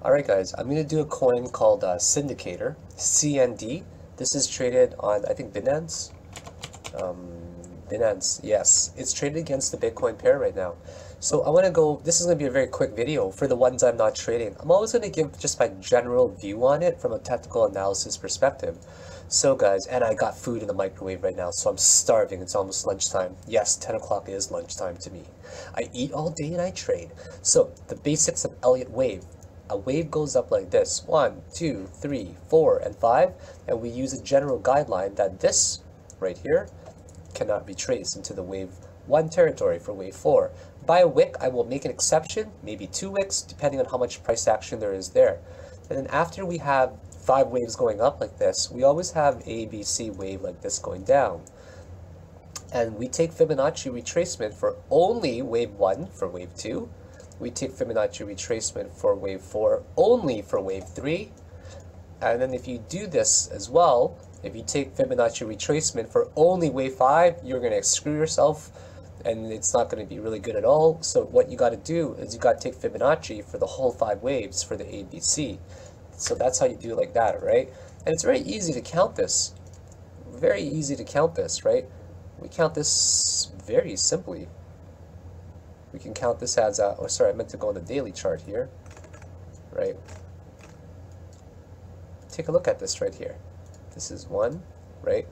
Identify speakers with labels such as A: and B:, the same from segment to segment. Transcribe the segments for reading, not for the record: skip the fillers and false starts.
A: Alright guys, I'm going to do a coin called Cindicator, CND. This is traded on, I think, Binance. Binance, yes. It's traded against the Bitcoin pair right now. So I want to go, this is going to be a very quick video for the ones I'm not trading. I'm always going to give just my general view on it from a technical analysis perspective. So guys, and I got food in the microwave right now, so I'm starving. It's almost lunchtime. Yes, 10 o'clock is lunchtime to me. I eat all day and I trade. So the basics of Elliot wave. A wave goes up like this, 1, 2, 3, 4, and 5, and we use a general guideline that this right here cannot be traced into the wave 1 territory for wave 4. By a wick, I will make an exception, maybe 2 wicks, depending on how much price action there is there. And then after we have 5 waves going up like this, we always have A, B, C wave like this going down. And we take Fibonacci retracement for only wave 1 for wave 2. We take Fibonacci retracement for wave 4 only for wave 3. And then if you do this as well, if you take Fibonacci retracement for only wave 5, you're going to screw yourself and it's not going to be really good at all. So what you got to do is you got to take Fibonacci for the whole 5 waves for the ABC. So that's how you do it like that, right? And it's very easy to count this. Very easy to count this, right? We count this very simply. We can count this as a, oh sorry, I meant to go on the daily chart here, right? Take a look at this right here. This is 1, right?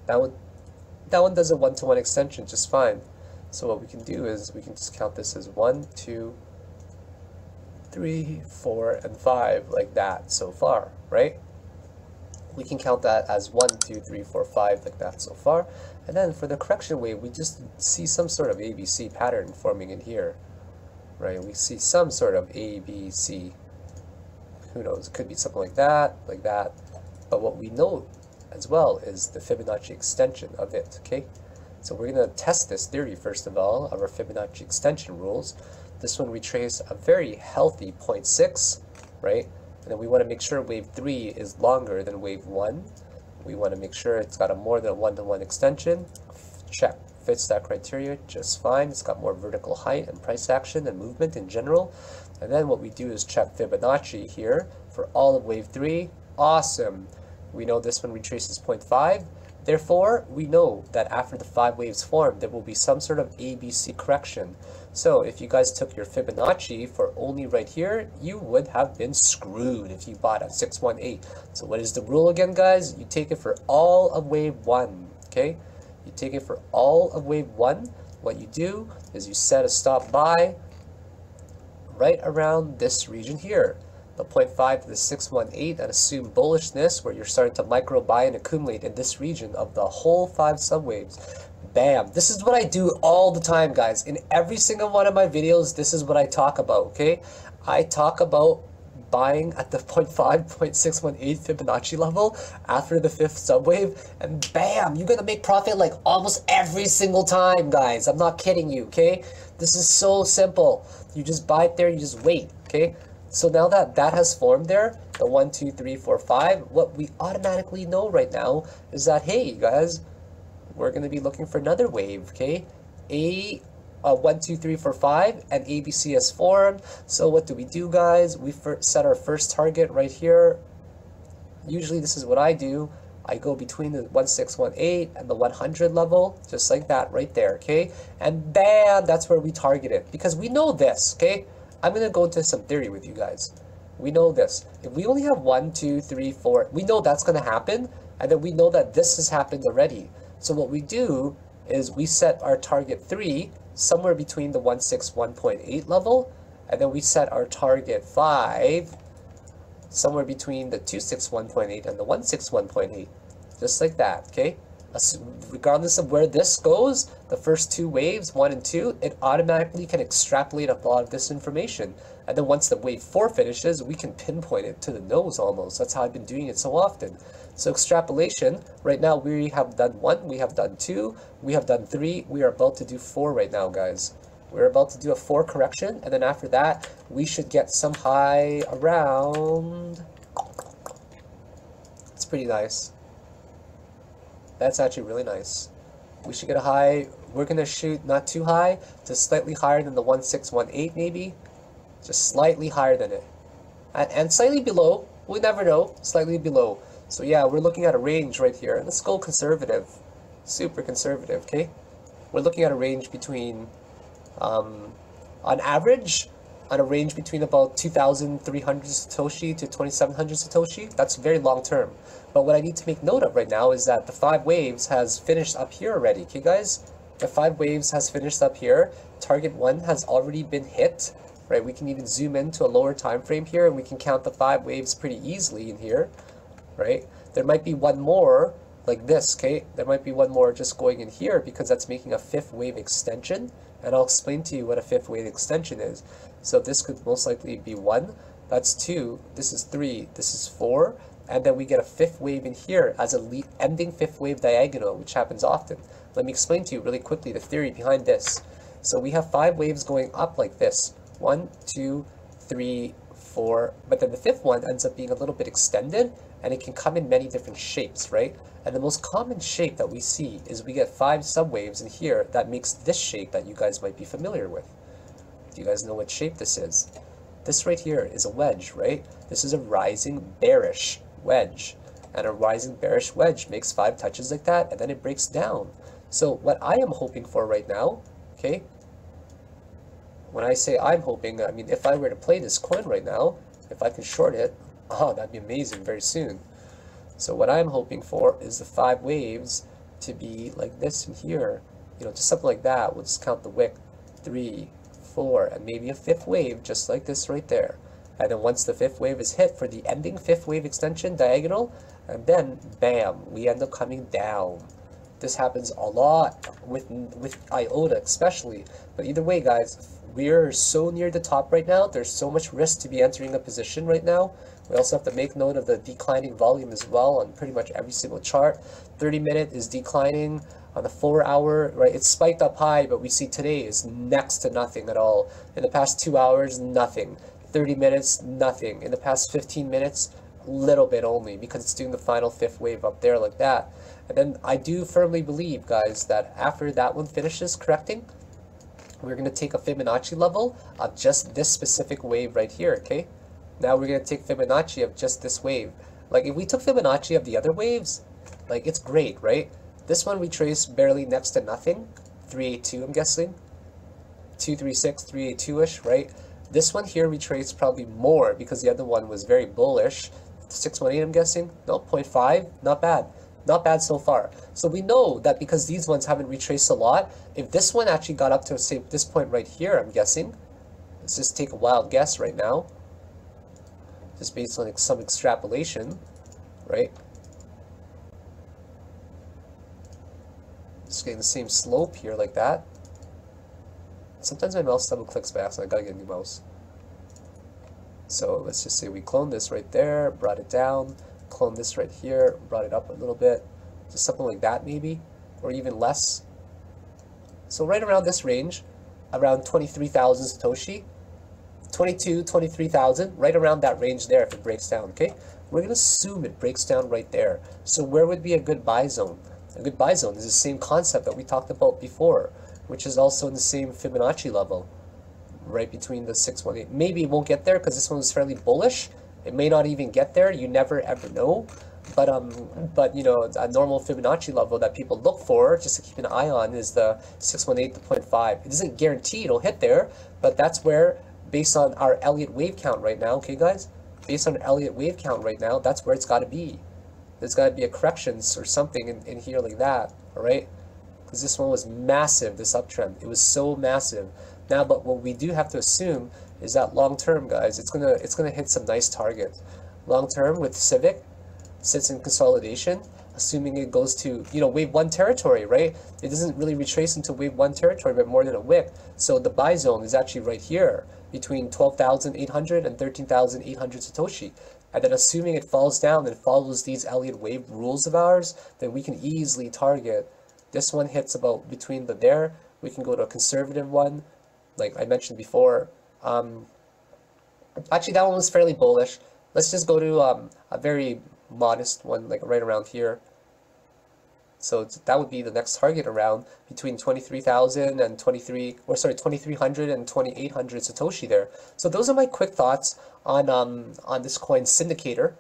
A: That one does a 1-to-1 extension just fine. So what we can do is we can just count this as 1, 2, 3, 4, and 5 like that so far, right? We can count that as 1, 2, 3, 4, 5 like that so far. And then for the correction wave, we just see some sort of ABC pattern forming in here, right? We see some sort of ABC. Who knows? It could be something like that, like that. But what we know as well is the Fibonacci extension of it, okay? So we're going to test this theory, first of all, of our Fibonacci extension rules. This one we trace a very healthy 0.6, right? And then we want to make sure wave 3 is longer than wave 1. We want to make sure it's got a more than 1-to-1 extension. Check. Fits that criteria just fine. It's got more vertical height and price action and movement in general. And then what we do is check Fibonacci here for all of wave 3. Awesome. We know this one retraces 0.5. Therefore, we know that after the 5 waves form, there will be some sort of ABC correction. So if you guys took your Fibonacci for only right here, you would have been screwed if you bought at 618. So what is the rule again, guys? You take it for all of wave 1, okay? You take it for all of wave 1. What you do is you set a stop buy right around this region here, the 0.5 to the 618, and assume bullishness where you're starting to micro buy and accumulate in this region of the whole 5 subwaves. Bam. This is what I do all the time, guys. In every single one of my videos, this is what I talk about, okay? I talk about buying at the 0.5, 0.618 Fibonacci level after the 5th subwave, and bam, you're gonna make profit like almost every single time, guys. I'm not kidding you, okay? This is so simple. You just buy it there, you just wait, okay? So now that that has formed there, the 1, 2, 3, 4, 5, what we automatically know right now is that, hey, guys, we're going to be looking for another wave, okay? 1, 2, 3, 4, 5, and ABC has formed. So what do we do, guys? We set our first target right here. Usually this is what I do. I go between the 1618 and the 100 level, just like that right there, okay? And bam, that's where we target it, because we know this, okay? I'm going to go into some theory with you guys. We know this. If we only have 1, 2, 3, 4, we know that's going to happen, and then we know that this has happened already. So what we do is we set our target 3 somewhere between the 161.8 level, and then we set our target 5 somewhere between the 261.8 and the 161.8, just like that, okay? Regardless of where this goes, the first 2 waves, 1 and 2, it automatically can extrapolate a lot of this information. And then once the wave 4 finishes, we can pinpoint it to the nose almost. That's how I've been doing it so often. So extrapolation, right now we have done 1, we have done 2, we have done 3, we are about to do 4 right now, guys. We're about to do a 4 correction, and then after that, we should get some high around. It's pretty nice. That's actually really nice. We should get a high. We're going to shoot not too high, just slightly higher than the 1618 maybe. Just slightly higher than it. and slightly below. We never know, slightly below. So yeah, we're looking at a range right here. Let's go conservative, super conservative, okay? We're looking at a range between, on average, on a range between about 2,300 Satoshi to 2,700 Satoshi. That's very long term. But what I need to make note of right now is that the 5 waves has finished up here already, okay guys? The 5 waves has finished up here. Target 1 has already been hit, right? We can even zoom into a lower time frame here and we can count the 5 waves pretty easily in here, right? There might be one more like this, okay? There might be one more just going in here because that's making a 5th wave extension, and I'll explain to you what a 5th wave extension is. So this could most likely be 1, that's 2, this is 3, this is 4, and then we get a 5th wave in here as a ending 5th wave diagonal, which happens often. Let me explain to you really quickly the theory behind this. So we have 5 waves going up like this. 1, 2, 3, 4, but then the 5th one ends up being a little bit extended, and it can come in many different shapes, right? And the most common shape that we see is we get 5 subwaves in here that makes this shape that you guys might be familiar with. Do you guys know what shape this is? This right here is a wedge, right? This is a rising bearish wedge. And a rising bearish wedge makes 5 touches like that, and then it breaks down. So what I am hoping for right now, okay? When I say I'm hoping, I mean if I were to play this coin right now, if I can short it, oh, that'd be amazing very soon. So what I'm hoping for is the 5 waves to be like this in here. You know, just something like that. We'll just count the wick. 3, 4, and maybe a 5th wave just like this right there. And then once the 5th wave is hit for the ending 5th wave extension diagonal, and then bam, we end up coming down. This happens a lot with IOTA especially. But either way, guys, we're so near the top right now. There's so much risk to be entering a position right now. We also have to make note of the declining volume as well on pretty much every single chart. 30-minute is declining. On the 4-hour, right, it's spiked up high, but we see today is next to nothing at all. In the past 2 hours, nothing. 30 minutes, nothing. In the past 15 minutes, little bit only, because it's doing the final 5th wave up there like that. And then I do firmly believe, guys, that after that one finishes correcting, we're going to take a Fibonacci level of just this specific wave right here, okay? Now we're going to take Fibonacci of just this wave. Like, if we took Fibonacci of the other waves, like, it's great, right? This one we trace barely next to nothing. 382, I'm guessing. 236, 382-ish, right? This one here we trace probably more because the other one was very bullish. 618, I'm guessing. No, 0.5. Not bad. Not bad so far. So we know that because these ones haven't retraced a lot, if this one actually got up to, say, this point right here, I'm guessing. Let's just take a wild guess right now. Just based on some extrapolation, right? Just getting the same slope here like that. Sometimes my mouse double clicks by accident. I gotta get a new mouse. So let's just say we clone this right there, brought it down, clone this right here, brought it up a little bit, just something like that maybe, or even less. So right around this range, around 23,000 Satoshi, 22, 23,000, right around that range there if it breaks down, okay? We're going to assume it breaks down right there. So where would be a good buy zone? A good buy zone is the same concept that we talked about before, which is also in the same Fibonacci level, right between the 618. Maybe it won't get there because this one was fairly bullish. It may not even get there. You never ever know. But you know, a normal Fibonacci level that people look for, just to keep an eye on, is the 618 to 0.5. It doesn't guarantee it'll hit there, but that's where, based on our Elliot wave count right now, okay guys? Based on Elliot wave count right now, that's where it's got to be. There's got to be a corrections or something in here like that, all right? Because this one was massive, this uptrend. It was so massive. Now, but what we do have to assume is that long term, guys, it's gonna hit some nice targets. Long term with Civic sits in consolidation, assuming it goes to, you know, wave 1 territory, right? It doesn't really retrace into wave 1 territory, but more than a wick. So the buy zone is actually right here between 12,800 and 13,800 Satoshi. And then assuming it falls down and follows these Elliott wave rules of ours, then we can easily target. This one hits about between the there. We can go to a conservative one, like I mentioned before. Actually, that one was fairly bullish. Let's just go to a very modest one, like right around here. So that would be the next target around between 23,000 and 2300 and 2800 Satoshi there. So those are my quick thoughts on this coin Cindicator.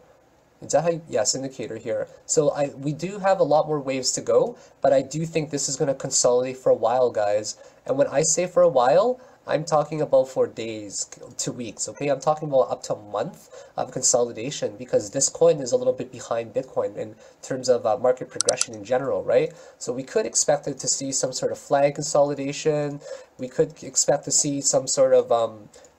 A: Is that how you, yeah, Cindicator here. So we do have a lot more waves to go, but I do think this is going to consolidate for a while, guys. And when I say for a while, I'm talking about for days, 2 weeks, okay? I'm talking about up to a month of consolidation because this coin is a little bit behind Bitcoin in terms of market progression in general, right? So we could expect it to see some sort of flag consolidation. We could expect to see some sort of,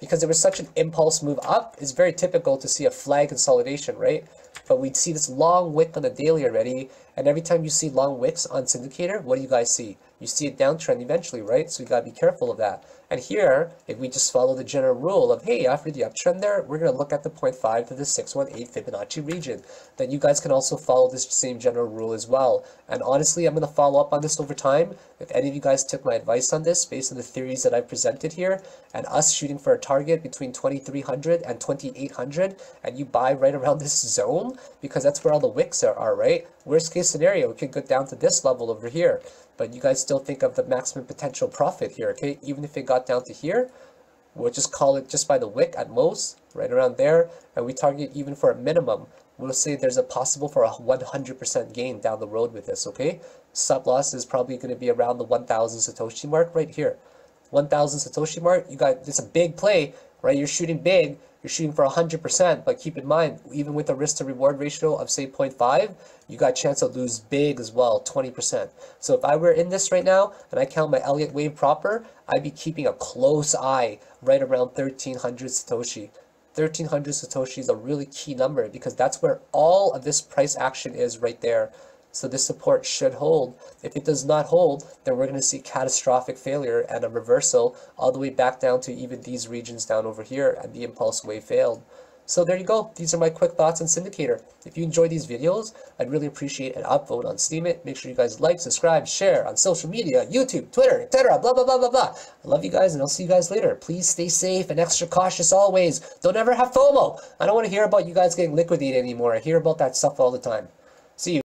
A: because there was such an impulse move up, it's very typical to see a flag consolidation, right? But we'd see this long wick on the daily already, and every time you see long wicks on Cindicator, what do you guys see? You see a downtrend eventually, right? So you gotta be careful of that. And here, if we just follow the general rule of, hey, after the uptrend there, we're gonna look at the 0.5 to the 618 Fibonacci region. Then you guys can also follow this same general rule as well. And honestly, I'm gonna follow up on this over time. If any of you guys took my advice on this, based on the theories that I presented here, and us shooting for a target between 2300 and 2800, and you buy right around this zone, because that's where all the wicks are, right? Worst case scenario, it could go down to this level over here. But you guys still think of the maximum potential profit here, okay? Even if it got down to here, we'll just call it just by the wick at most, right around there, and we target even for a minimum. We'll say there's a possible for a 100% gain down the road with this, okay? Stop loss is probably going to be around the 1,000 Satoshi mark right here. 1,000 Satoshi mark, you got, it's a big play, right? You're shooting big, you're shooting for 100%, but keep in mind, even with a risk to reward ratio of say 0.5, you got a chance to lose big as well, 20%. So if I were in this right now, and I count my Elliot wave proper, I'd be keeping a close eye right around 1,300 Satoshi. 1,300 Satoshi is a really key number because that's where all of this price action is right there. So this support should hold. If it does not hold, then we're going to see catastrophic failure and a reversal all the way back down to even these regions down over here, and the impulse wave failed. So there you go. These are my quick thoughts on Cindicator. If you enjoy these videos, I'd really appreciate an upvote on Steemit. Make sure you guys like, subscribe, share on social media, YouTube, Twitter, etc. Blah, blah, blah, blah, blah. I love you guys, and I'll see you guys later. Please stay safe and extra cautious always. Don't ever have FOMO. I don't want to hear about you guys getting liquidated anymore. I hear about that stuff all the time. See you.